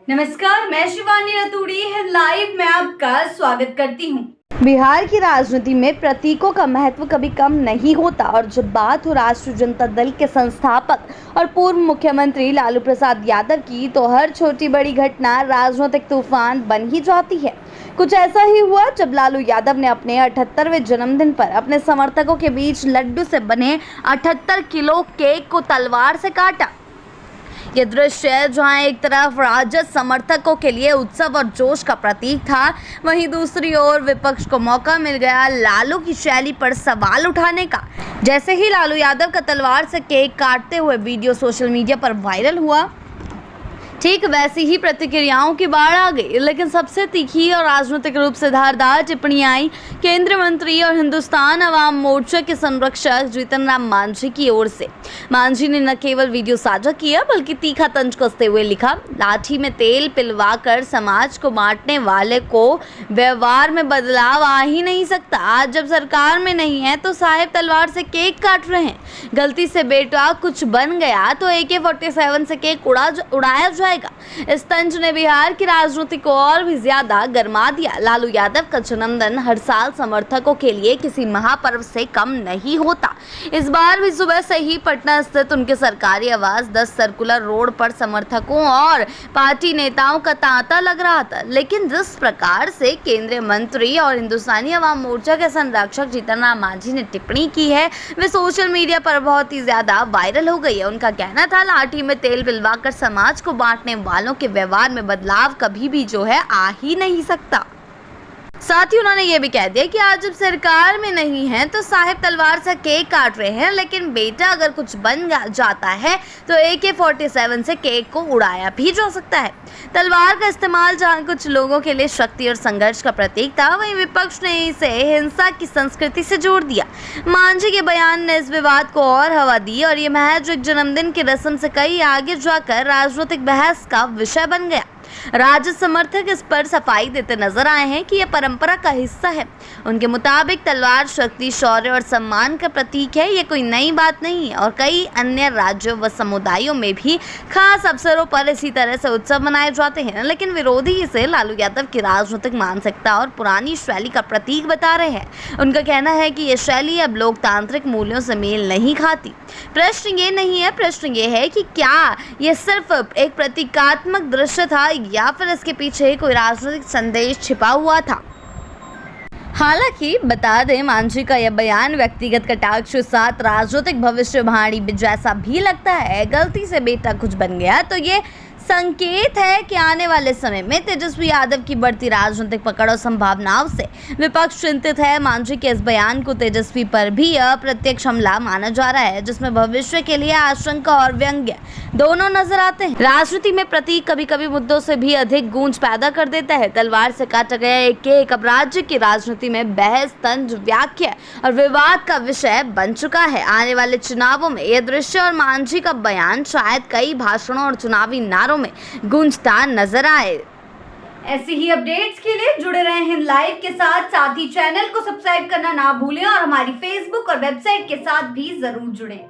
नमस्कार, मैं शिवानी रतूड़ी लाइव में आपका स्वागत करती हूँ। बिहार की राजनीति में प्रतीकों का महत्व कभी कम नहीं होता और जब बात हो राष्ट्रीय जनता दल के संस्थापक और पूर्व मुख्यमंत्री लालू प्रसाद यादव की तो हर छोटी बड़ी घटना राजनीतिक तूफान बन ही जाती है। कुछ ऐसा ही हुआ जब लालू यादव ने अपने 78वें जन्मदिन पर अपने समर्थकों के बीच लड्डू से बने 78 किलो केक को तलवार से काटा। ये दृश्य जहां एक तरफ राजद समर्थकों के लिए उत्सव और जोश का प्रतीक था, वहीं दूसरी ओर विपक्ष को मौका मिल गया लालू की शैली पर सवाल उठाने का। जैसे ही लालू यादव का तलवार से केक काटते हुए वीडियो सोशल मीडिया पर वायरल हुआ, ठीक वैसी ही प्रतिक्रियाओं की बाढ़ आ गई। लेकिन सबसे तीखी और राजनीतिक रूप से धारदार टिप्पणी आई केंद्रीय मंत्री और हिंदुस्तान अवाम मोर्चा के संरक्षक जीतन राम मांझी की ओर से। मांझी ने न केवल वीडियो साझा किया बल्कि तीखा तंज कसते हुए लिखा, लाठी में तेल पिलवाकर समाज को बांटने वाले को व्यवहार में बदलाव आ ही नहीं सकता। आज जब सरकार में नहीं है तो साहेब तलवार से केक काट रहे हैं। गलती से बेटा कुछ बन गया तो AK-47 से केक उड़ाया जाएगा। इस तंज ने बिहार की राजनीति को और भी ज्यादा गरमा दिया। लालू यादव का जन्मदिन हर साल समर्थकों के लिए किसी महापर्व से कम नहीं होता। इस बार भी सुबह से ही पटना स्थित उनके सरकारी आवास 10 सर्कुलर रोड पर समर्थकों और पार्टी नेताओं का तांता लग रहा था। लेकिन जिस प्रकार से केंद्रीय मंत्री और हिंदुस्तानी अवाम मोर्चा के संरक्षक जीतन राम मांझी ने टिप्पणी की है, वे सोशल मीडिया पर बहुत ही ज्यादा वायरल हो गई है। उनका कहना था, लाठी में तेल पिलवाकर समाज को बांटने वालों के व्यवहार में बदलाव कभी भी आ ही नहीं सकता। साथ ही उन्होंने ये भी कह दिया कि आज जब सरकार में नहीं है तो साहेब तलवार से केक काट रहे हैं, लेकिन बेटा अगर कुछ बन जाता है तो AK-47 से केक को उड़ाया भी जा सकता है। तलवार का इस्तेमाल जहां कुछ लोगों के लिए शक्ति और संघर्ष का प्रतीक था, वहीं विपक्ष ने इसे हिंसा की संस्कृति से जोड़ दिया। मांझी के बयान ने इस विवाद को और हवा दी और ये महज एक जन्मदिन की रस्म से कई आगे जाकर राजनीतिक बहस का विषय बन गया। राजद समर्थक इस पर सफाई देते नजर आए हैं कि यह परंपरा का हिस्सा है। उनके मुताबिक तलवार शक्ति, शौर्य और सम्मान का प्रतीक है। ये कोई नई बात नहीं है और कई अन्य राज्यों व समुदायों में भी खास अवसरों पर इसी तरह से उत्सव मनाए जाते हैं। लेकिन विरोधी इसे लालू यादव की राजनीतिक मानसिकता और पुरानी शैली का प्रतीक बता रहे हैं। उनका कहना है कि यह शैली अब लोकतांत्रिक मूल्यों से मेल नहीं खाती। प्रश्न ये नहीं है, प्रश्न ये है कि क्या यह सिर्फ एक प्रतीकात्मक दृश्य था या फिर इसके पीछे कोई राजनीतिक संदेश छिपा हुआ था। हालांकि बता दें, मांझी का यह बयान व्यक्तिगत कटाक्ष के साथ राजनीतिक भविष्यवाणी जैसा भी लगता है। गलती से बेटा कुछ बन गया तो ये संकेत है कि आने वाले समय में तेजस्वी यादव की बढ़ती राजनीतिक पकड़ और संभावनाओं से विपक्ष चिंतित है। मांझी के इस बयान को तेजस्वी पर भी अप्रत्यक्ष हमला माना जा रहा है, जिसमें भविष्य के लिए आशंका और व्यंग्य दोनों नजर आते हैं। राजनीति में प्रतीक कभी कभी मुद्दों से भी अधिक गूंज पैदा कर देता है। तलवार से काटा गया एक केक अब राज्य की राजनीति में बहस, तंज, व्याख्या और विवाद का विषय बन चुका है। आने वाले चुनावों में यह दृश्य और मांझी का बयान शायद कई भाषणों और चुनावी नारों में गूंजता नजर आए। ऐसी ही अपडेट्स के लिए जुड़े रहे हैं लाइव के साथ ही चैनल को सब्सक्राइब करना ना भूलें और हमारी फेसबुक और वेबसाइट के साथ भी जरूर जुड़ें।